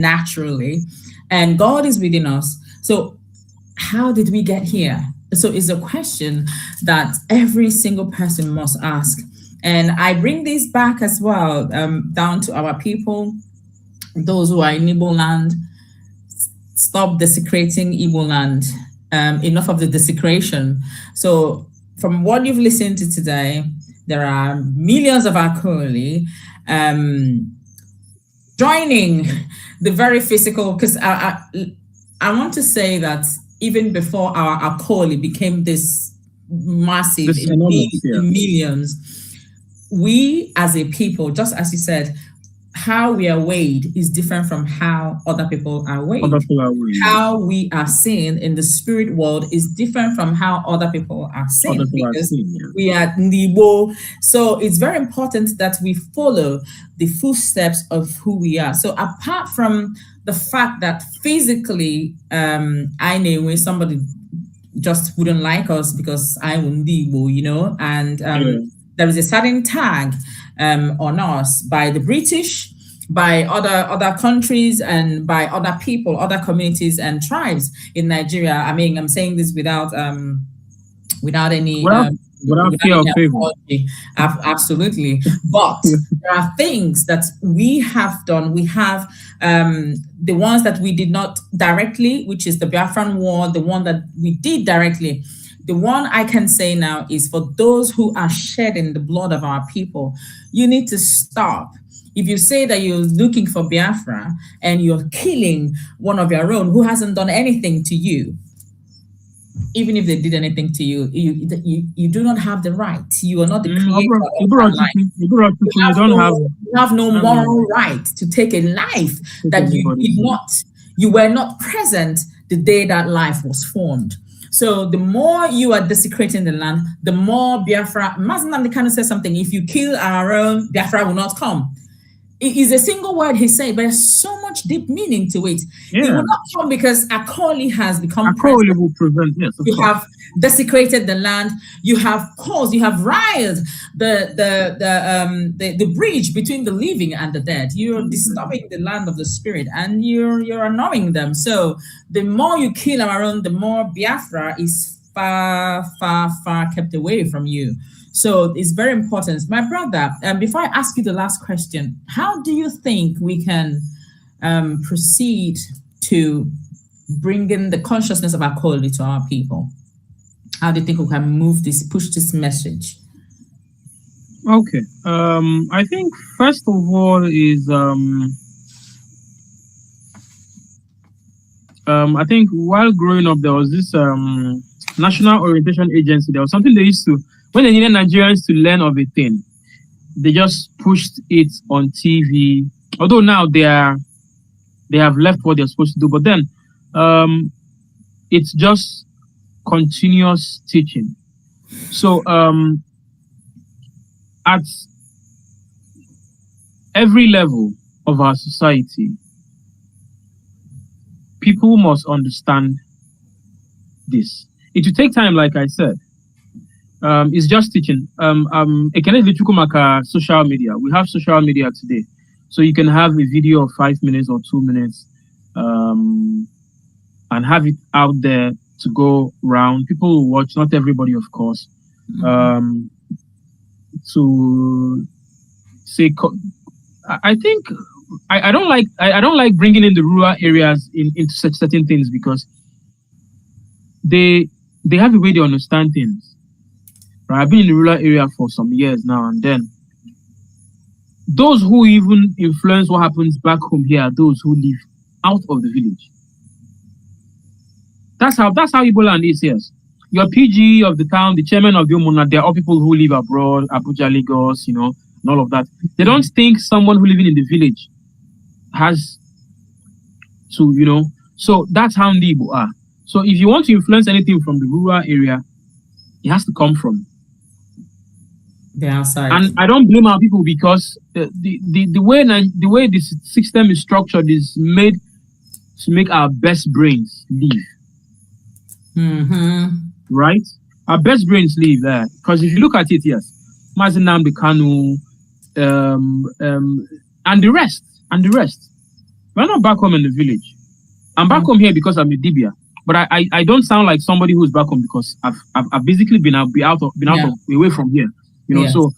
naturally, and God is within us. So how did we get here? So it's a question that every single person must ask. And I bring this back as well, down to our people, those who are in Igbo land. Stop desecrating Igbo land. Enough of the desecration. So from what you've listened to today, there are millions of our Akoli joining the very physical, because I want to say that even before our Akoli became this massive in millions, we as a people, just as you said, how we are weighed is different from how other people are weighed. How we are seen in the spirit world is different from how other people are seen, because we are Nibo. So it's very important that we follow the footsteps of who we are. So apart from the fact that physically, I know when somebody just wouldn't like us because I am Nibo, you know, and there is a certain tag on us by the British, by other countries, and by other people, other communities and tribes in Nigeria. I mean, I'm saying this without any without fear of favor. Absolutely. But there are things that we have done. We have the ones that we did not directly, which is the Biafran War, the one that we did directly. The one I can say now is for those who are shedding the blood of our people, you need to stop. If you say that you're looking for Biafra and you're killing one of your own who hasn't done anything to you, even if they did anything to you, you do not have the right. You are not the creator of your life. You have no moral right to take a life that you were not present the day that life was formed. So the more you are desecrating the land, the more Biafra. Mazen kind of says something. If you kill our own, Biafra will not come. It is a single word he said, but there's so much deep meaning to it. Yeah. It will not come because Akoli has become Akoli will prevent. Yes, you course. Have desecrated the land. You have caused. You have riled the bridge between the living and the dead. You're disturbing the land of the spirit, and you're annoying them. So the more you kill our own, the more Biafra is far kept away from you. So it's very important. My brother, before I ask you the last question, how do you think we can proceed to bring in the consciousness of Akoli to our people? How do you think we can push this message? Okay. I think first of all is I think while growing up there was this National Orientation Agency. There was something they used to, when they needed Nigerians to learn of a thing, they just pushed it on TV. Although now they have left what they're supposed to do, but then it's just continuous teaching. So at every level of our society, people must understand this. It will take time, like I said. It's just teaching. Social media. We have social media today. So you can have a video of 5 minutes or 2 minutes and have it out there to go round. People will watch, not everybody, of course. To say, I think I don't like bringing in the rural areas into such certain things, because they have a way they understand things. Right? I've been in the rural area for some years now, and then those who even influence what happens back home here are those who live out of the village. That's how Igbo land is here. Your PG of the town, the chairman of the Omuna, they're all people who live abroad, Abuja, Lagos, and all of that. They don't think someone who living in the village has to, so that's how the Igbo are. So if you want to influence anything from the rural area, it has to come from the outside. And I don't blame our people, because the way this system is structured is made to make our best brains live. Right? Our best brains live there. Because if you look at it, yes, Mazi Nnamdi Kanu, and the rest. We're not back home in the village. I'm back home here because I'm a Dibia. But I don't sound like somebody who's back home because I've basically been away from here. So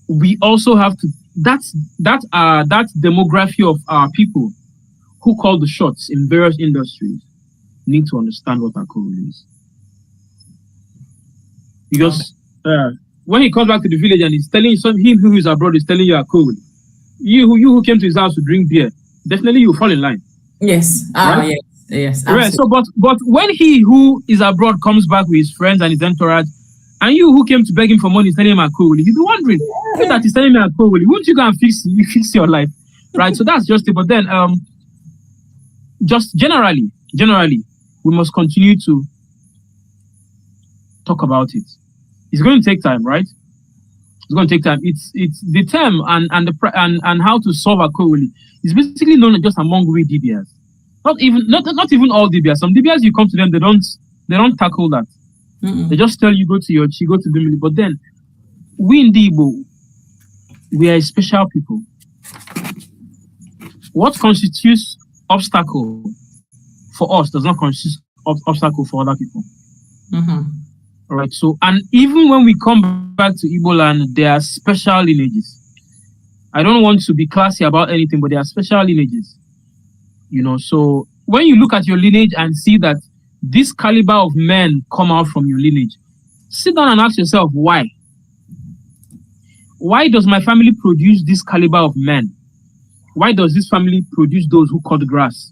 we also have to that demography of our people who call the shots in various industries need to understand what alcohol is. Because when he comes back to the village and he's telling him who is abroad is telling you alcohol, you who came to his house to drink beer, definitely you fall in line. Yes. Right? Yes. Right. So, but when he who is abroad comes back with his friends and his entourage, and you who came to beg him for money is telling him alcohol, you'll be wondering, who that is telling me alcohol? Won't you go and fix your life? Right. So that's just it. But then, just generally, we must continue to talk about it. It's going to take time, right? It's going to take time. It's the term and how to solve alcohol is basically known just among we DBS. Not even all DBS. Some DBS you come to them, they don't tackle that. Mm-mm. They just tell you go to your chi, go to the middle. But then we in the Igbo, we are a special people. What constitutes obstacle for us does not constitute obstacle for other people. Mm-hmm. All right. So, and even when we come back to Igbo land, there are special lineages. I don't want to be classy about anything, but there are special lineages. So when you look at your lineage and see that this caliber of men come out from your lineage, sit down and ask yourself, why? Why does my family produce this caliber of men? Why does this family produce those who cut grass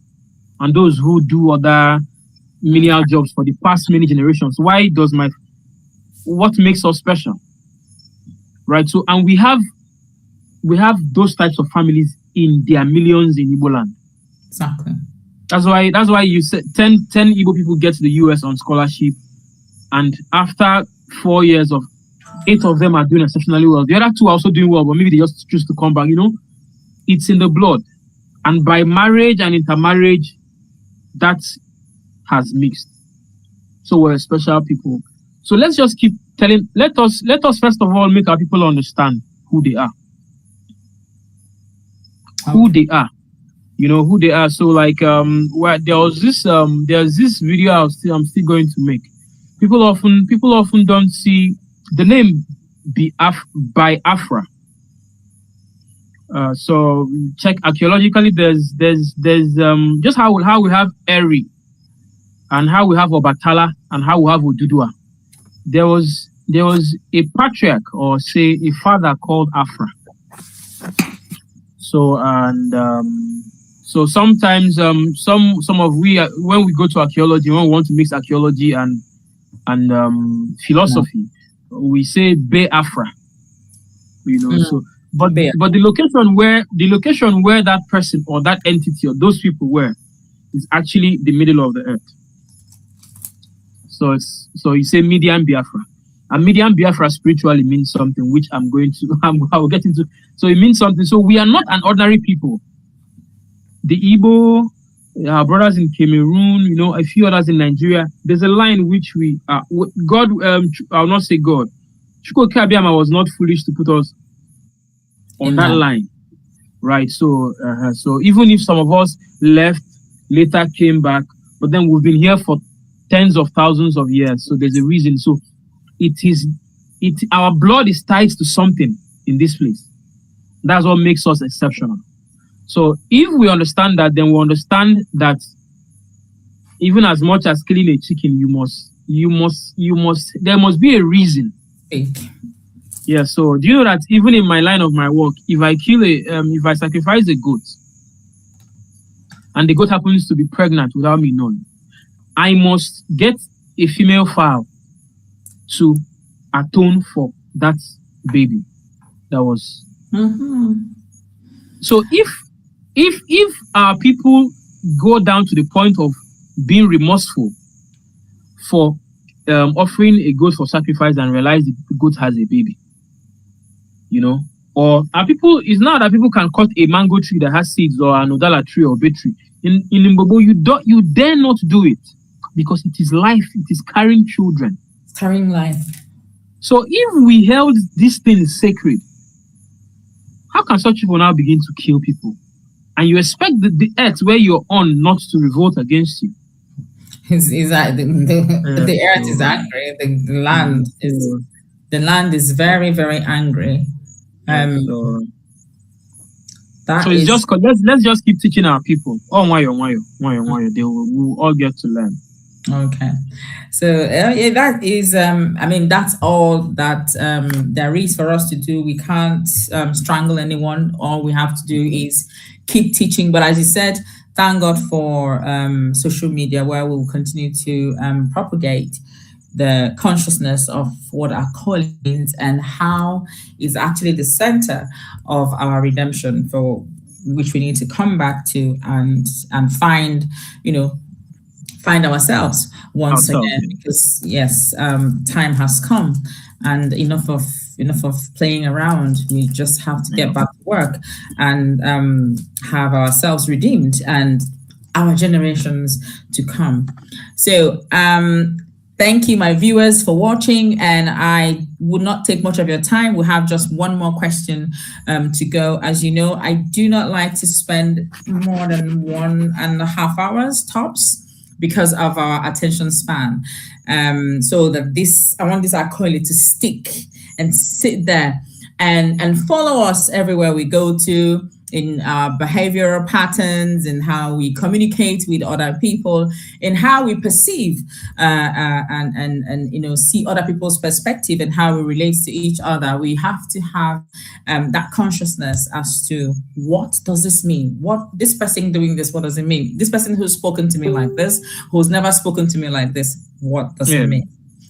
and those who do other menial jobs for the past many generations? What makes us special? Right? So, and we have those types of families in their millions in Igbo land. Exactly. That's why you said 10 Igbo people get to the US on scholarship, and after 4 years 8 of them are doing exceptionally well. The other 2 are also doing well, but maybe they just choose to come back. It's in the blood, and by marriage and intermarriage, that has mixed. So we're special people. So let's just keep telling. Let us first of all make our people understand who they are. Who they are. Who they are. So like where there's this video I'm still going to make. People often don't see the name by Afra. So check archaeologically. There's just how we have Eri, and how we have Obatala, and how we have Odudua. There was a patriarch, or say a father, called Afra. So so sometimes some of we when we go to archaeology, when we want to mix archaeology and philosophy, we say Be Afra. So but the location where that person or that entity or those people were is actually the middle of the earth. So you say Median Biafra. And Median Biafra spiritually means something, which I will get into. So it means something. So we are not an ordinary people. The Igbo, our brothers in Cameroon, a few others in Nigeria, there's a line which we are. God, I'll not say God. Chuko Kabiama was not foolish to put us on that line, right? So even if some of us left, later came back, but then we've been here for tens of thousands of years. So there's a reason. So our blood is tied to something in this place. That's what makes us exceptional. So if we understand that, then we understand that even as much as killing a chicken, there must be a reason. Yeah. So do you know that even in my line of my work, if I sacrifice a goat, and the goat happens to be pregnant without me knowing, I must get a female fowl to atone for that baby that was. Mm-hmm. So if our people go down to the point of being remorseful for offering a goat for sacrifice and realize the goat has a baby, or our people, it's not that people can cut a mango tree that has seeds, or an odala tree or bay tree. In Limbobo, you dare not do it, because it is life. It is carrying children. It's carrying life. So if we held these things sacred, how can such people now begin to kill people? And you expect the earth where you're on not to revolt against you? Is that the earth is angry, the land is very, very angry. So That it's is just let's just keep teaching our people. Oh, why? They will all get to learn. okay. So yeah, that is I mean, that's all that there is for us to do. We can't strangle anyone. All we have to do is keep teaching. But as you said, thank God for social media, where we'll continue to propagate the consciousness of what our calling is and how is actually the center of our redemption, for which we need to come back to and find, find ourselves once again, because yes, time has come, and enough of playing around. We just have to get back to work and have ourselves redeemed and our generations to come. So thank you, my viewers, for watching, and I would not take much of your time. We have just one more question to go. As you know, I do not like to spend more than 1.5 hours tops because of our attention span. So that I want this Akoli to stick and sit there and follow us everywhere we go to, in our behavioral patterns, in how we communicate with other people, in how we perceive and see other people's perspective and how we relate to each other. We have to have that consciousness as to, what does this mean? What this person doing this, what does it mean? This person who's spoken to me like this, who's never spoken to me like this, what does it mean?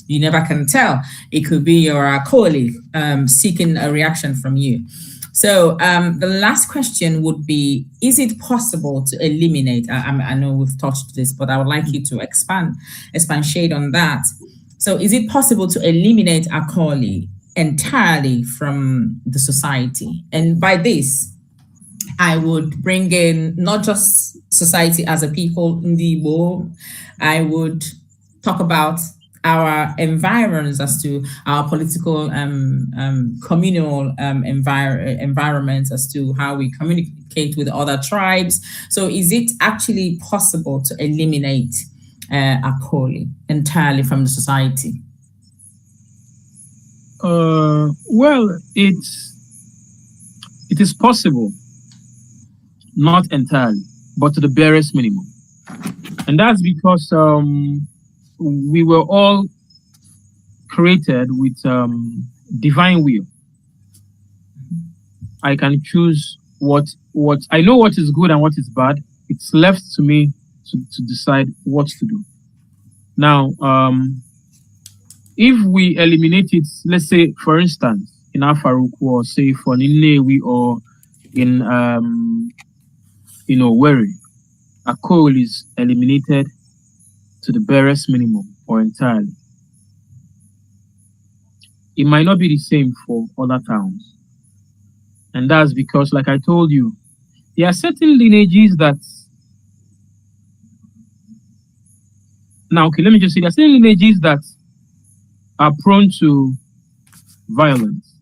You never can tell. It could be your colleague seeking a reaction from you. So the last question would be, is it possible to eliminate, I know we've touched this, but I would like you to expand shade on that. So is it possible to eliminate Akoli entirely from the society? And by this, I would bring in not just society as a people, Ndibo. I would talk about our environs, as to our political communal environments, as to how we communicate with other tribes. So is it actually possible to eliminate Akoli entirely from the society? Well, it is possible, not entirely, but to the barest minimum. And that's because we were all created with divine will. I can choose what I know, what is good and what is bad. It's left to me to decide what to do. Now, if we eliminate it, let's say, for instance, in Afaruku, or say for Ninewi, or in Weri, a coal is eliminated to the barest minimum or entirely. It might not be the same for other towns. And that's because, like I told you, there are certain lineages that... Now, okay, let me just say, there are certain lineages that are prone to violence.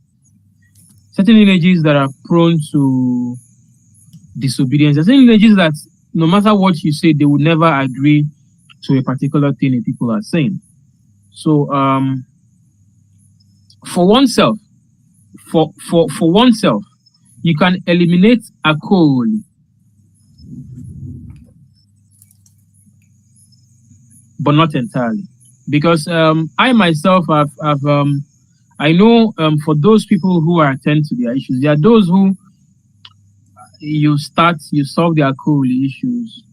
Certain lineages that are prone to disobedience. There are certain lineages that, no matter what you say, they would never agree to a particular thing that people are saying. So for oneself, you can eliminate Akoli, but not entirely. Because I myself have I know for those people who are attend to their issues, there are those who you solve their Akoli issues.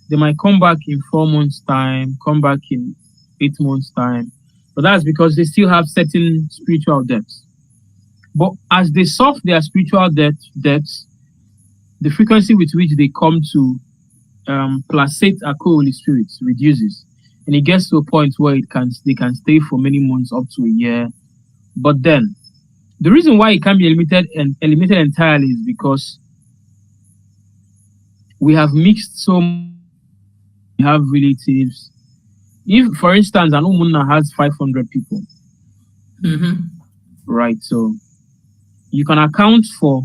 They might come back in 4 months' time, come back in 8 months' time. But that's because they still have certain spiritual depths. But as they solve their spiritual depths, the frequency with which they come to placate Holy spirits reduces. And it gets to a point where they can stay for many months, up to a year. But then, the reason why it can be eliminated entirely is because we have mixed so much. We have relatives. If, for instance, an Umunna has 500 people, right? So you can account for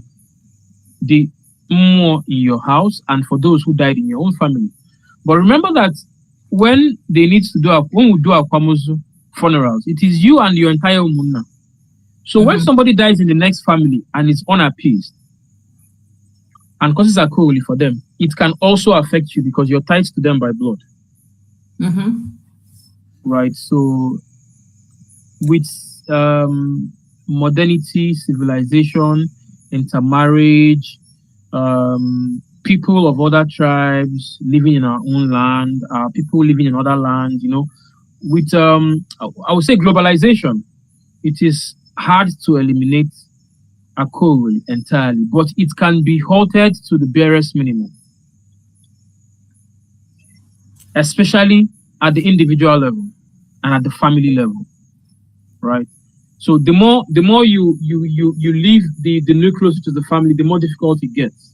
the more in your house and for those who died in your own family. But remember that when they need to do when we do our kwamozu funerals, it is you and your entire umunna. So when somebody dies in the next family and is unappeased and causes a quarrel for them, it can also affect you because you're tied to them by blood. Right. So with modernity, civilization, intermarriage, people of other tribes living in our own land, people living in other lands, with I would say globalization, it is hard to eliminate a quarrel entirely, but it can be halted to the barest minimum, especially at the individual level and at the family level, right? So the more you leave the nucleus to the family, the more difficult it gets,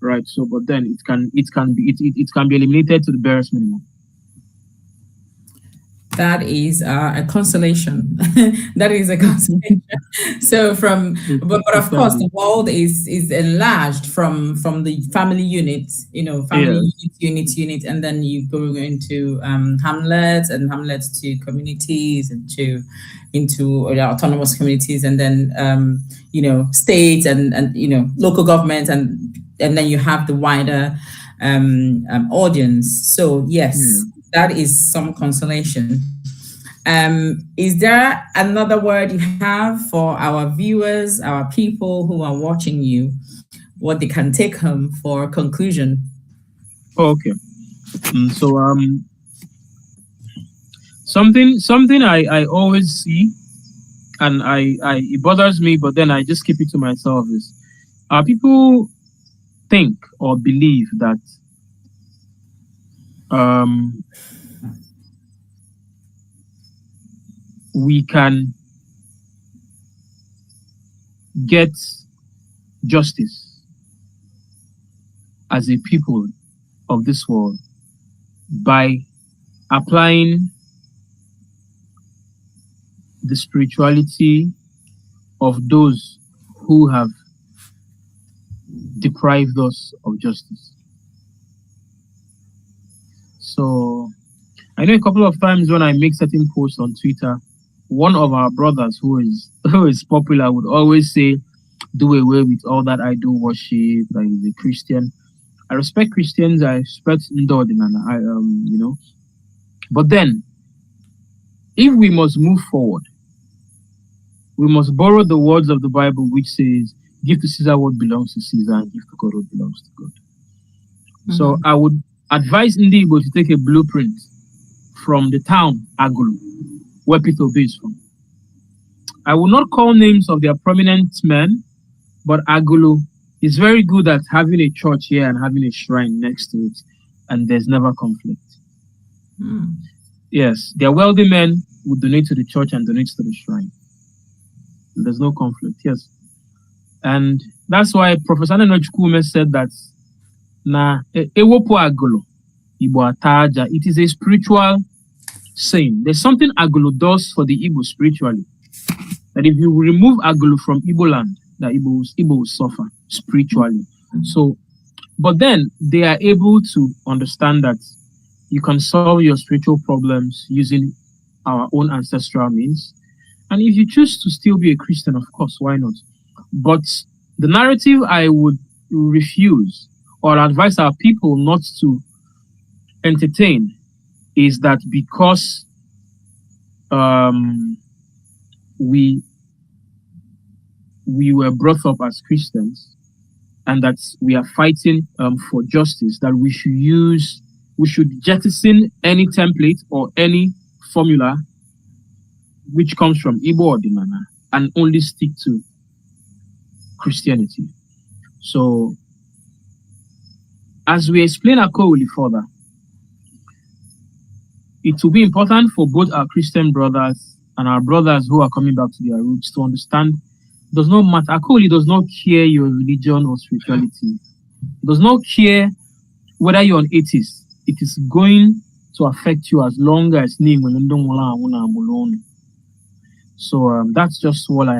right? So, but then it can be eliminated to the barest minimum. That is a consolation. That is a consolation. So but of course, the world is enlarged from the family unit, family unit, and then you go into hamlets and hamlets to communities and into autonomous communities, and then states and local governments, and then you have the wider audience. So yes. That is some consolation. Is there another word you have for our viewers, our people who are watching you, what they can take home for conclusion? Okay. So something I always see, and it bothers me, but then I just keep it to myself, is people think or believe that we can get justice as a people of this world by applying the spirituality of those who have deprived us of justice. So I know a couple of times when I make certain posts on Twitter, one of our brothers who is popular would always say, do away with all that idol worship, like he's a Christian. I respect Christians, I respect Ndodin, But then, if we must move forward, we must borrow the words of the Bible, which says, give to Caesar what belongs to Caesar and give to God what belongs to God. So I would advise Ndibo to take a blueprint from the town Agulu, where Peter Obi is from. I will not call names of their prominent men, but Agulu is very good at having a church here and having a shrine next to it, and there's never conflict. Yes, their wealthy men would donate to the church and donate to the shrine. There's no conflict, yes. And that's why Professor Nenochkume said that it is a spiritual saying. There's something Agulu does for the Igbo spiritually. That if you remove Agulu from Igbo land, the Igbo will suffer spiritually. So, but then they are able to understand that you can solve your spiritual problems using our own ancestral means. And if you choose to still be a Christian, of course, why not? But the narrative I would refuse or advise our people not to entertain is that because we were brought up as Christians and that we are fighting for justice, that we should jettison any template or any formula which comes from Igbo or Dinana and only stick to Christianity. So, as we explain Akowili further, it will be important for both our Christian brothers and our brothers who are coming back to their roots to understand it does not matter. Akowili does not care your religion or spirituality. It does not care whether you're an atheist. It is going to affect you as long as so that's just all I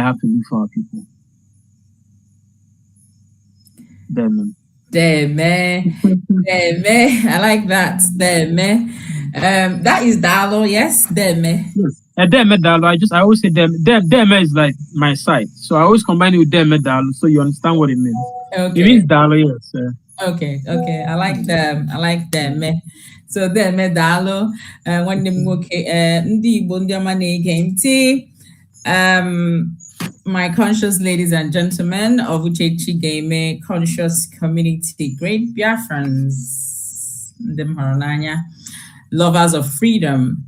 have to leave for our people. Deme. Deme. Deme. I like that. Deme. That is Dalo, yes? Deme. Yes. Deme Dalo. I always say Deme. Deme is like my side. So I always combine it with Deme Dalo so you understand what it means. Okay. It means Dalo, yes. Okay. I like them. So Deme Dalo. When them okay, Ndi Bundiama na-ege ntị. My conscious ladies and gentlemen of Uchechigeme conscious community, great Biafrans, lovers of freedom,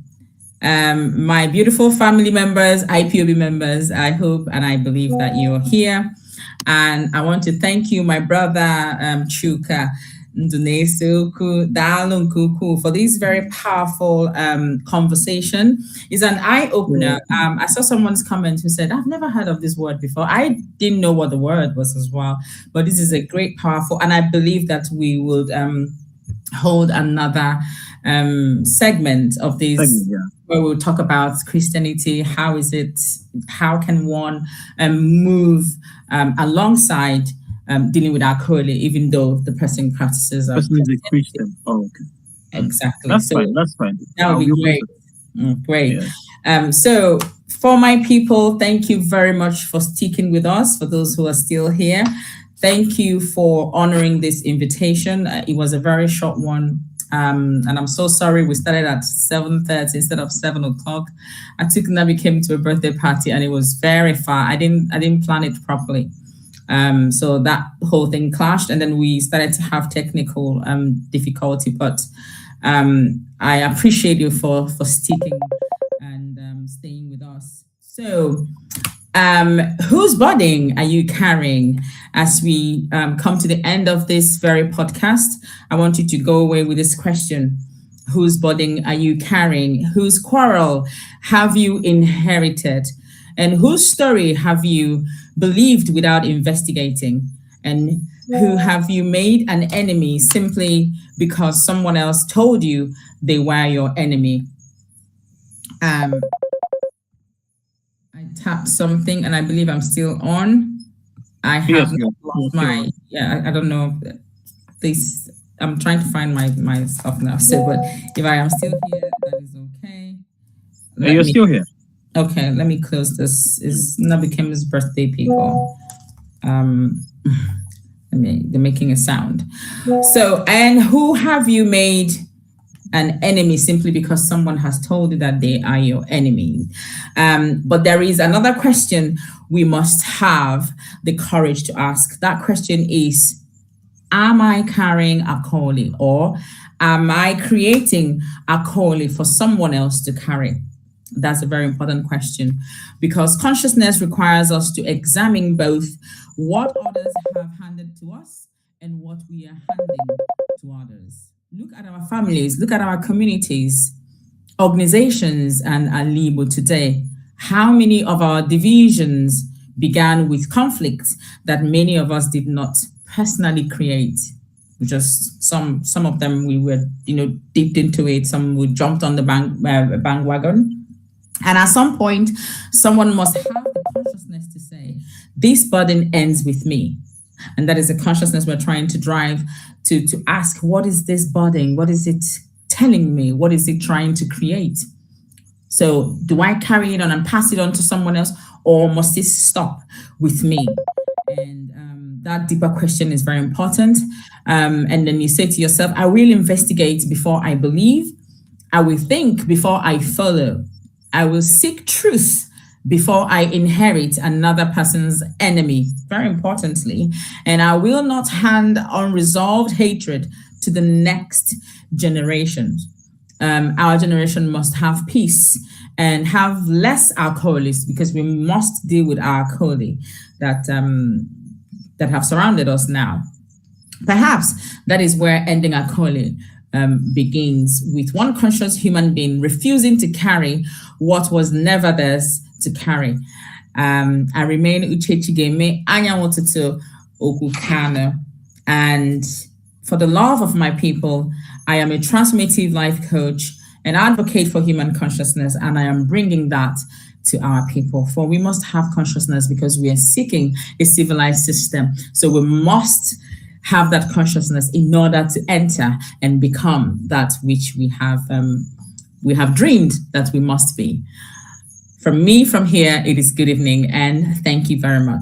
my beautiful family members, IPOB members, I hope and I believe that you're here. And I want to thank you, my brother Chuka Ndunesuku for this very powerful conversation. It's an eye-opener. I saw someone's comment who said, I've never heard of this word before. I didn't know what the word was as well, but this is a great, powerful, and I believe that we would hold another segment of this where we'll talk about Christianity. How can one move alongside dealing with alcohol, even though the person practices a Christian. Oh, okay. Exactly. That's fine. That would be great. Great. Yeah. So for my people, thank you very much for sticking with us. For those who are still here, thank you for honoring this invitation. It was a very short one. And I'm so sorry we started at 7:30 instead of 7 o'clock. Nabi came to a birthday party and it was very far. I didn't plan it properly. So that whole thing clashed, and then we started to have technical difficulty. But I appreciate you for sticking and staying with us. So, whose burden are you carrying? As we come to the end of this very podcast, I want you to go away with this question: whose burden are you carrying? Whose quarrel have you inherited? And whose story have you believed without investigating? And who have you made an enemy simply because someone else told you they were your enemy? I tapped something and I believe I'm still on. I have lost my, I don't know. This, I'm trying to find my stuff now. So, but if I am still here, that is okay. You're still here. Okay, let me close this. It's Nabikem's birthday, people. They're making a sound. So, and who have you made an enemy simply because someone has told you that they are your enemy? But there is another question we must have the courage to ask. That question is, am I carrying a calling, or am I creating a calling for someone else to carry? That's a very important question, because consciousness requires us to examine both what others have handed to us and what we are handing to others. Look at our families, look at our communities, organizations, and Alibo today. How many of our divisions began with conflicts that many of us did not personally create? Just some of them we were, dipped into it. Some we jumped on the bandwagon. And at some point, someone must have the consciousness to say, this burden ends with me. And that is a consciousness we're trying to drive to ask, what is this burden? What is it telling me? What is it trying to create? So do I carry it on and pass it on to someone else, or must it stop with me? And that deeper question is very important. And then you say to yourself, I will investigate before I believe. I will think before I follow. I will seek truth before I inherit another person's enemy, very importantly. And I will not hand unresolved hatred to the next generation. Our generation must have peace and have less alcoholics, because we must deal with our alcoholic that have surrounded us now. Perhaps that is where ending alcoholic begins, with one conscious human being refusing to carry what was never theirs to carry. I remain Uchechigeme Anyawotutu Okukano, and for the love of my people, I am a transformative life coach, an advocate for human consciousness, and I am bringing that to our people. For we must have consciousness because we are seeking a civilized system. So we must have that consciousness in order to enter and become that which we have dreamed that we must be. From me, from here, it is good evening and thank you very much.